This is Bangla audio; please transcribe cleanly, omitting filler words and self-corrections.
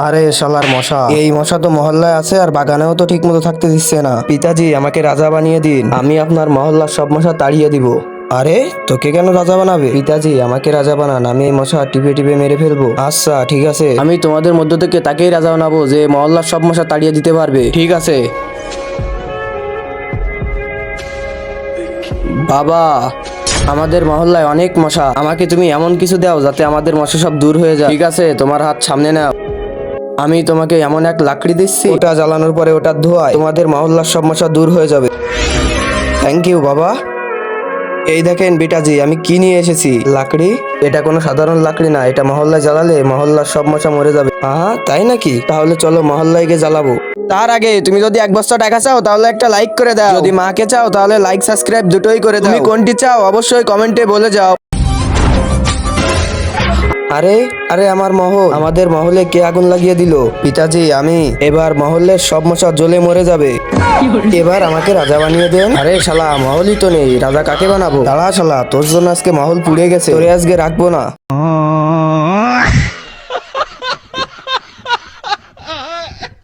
আরে শালার মশা, এই মশা তো মহল্লায় আছে আর বাগানেও তো ঠিক মতো থাকতে দিচ্ছে না। পিতাজি, আমাকে রাজা বানিয়ে দিন, আমি আপনার মহল্লার সব মশা তাড়িয়ে দিব। আরে, তোকে কেন রাজা বানাবে? পিতাজি, আমাকে রাজা বানান, আমি এই মশা টিপে টিপে মেরে ফেলবো। আচ্ছা ঠিক আছে, আমি তোমাদের মধ্য থেকে তাকেই রাজা বানাবো যে মহল্লার সব মশা তাড়িয়ে দিতে পারবে। ঠিক আছে বাবা, আমাদের মহল্লায় অনেক মশা, আমাকে তুমি এমন কিছু দাও যাতে আমাদের মশা সব দূর হয়ে যায়। ঠিক আছে, তোমার হাত সামনে নাও। আমি তোমাকে এমন এক লাকড়ি দিচ্ছি, ওটা জ্বালানোর পরে ওটার ধোঁয়ায় তোমাদের মহল্লার সব মশা দূর হয়ে যাবে। থ্যাংক ইউ বাবা। এই দেখেন বিটাজি, আমি কি নিয়ে এসেছি। লাকড়ি? এটা কোনো সাধারণ লাকড়ি না, এটা মহল্লায় জ্বালালে মহল্লার সব মশা মরে যাবে। আহা, তাই নাকি? তাহলে চলো মহল্লায় গিয়ে জ্বালাবো। তার আগে তুমি যদি 1 বস্তা টাকা চাও তাহলে একটা লাইক করে দাও, যদি মাকে চাও তাহলে লাইক সাবস্ক্রাইব দুটোই করে দাও। তুমি কোনটি চাও অবশ্যই কমেন্টে বলে যাও। আরে আরে, আমার মহল, আমাদের মহলে কে আগুন লাগিয়ে দিল? পিতাজি, আমি। এবার মহল্লের সব মশা জ্বলে মরে যাবে। এবার আমাকে রাজা বানিয়ে দেন। আরে শালা, মহলই তো নেই, রাজা কাকে বানাবো? দাঁড়া শালা, তোর জন্য আজকে মহল পুড়ে গেছে, তোরে আজকে রাখবো না।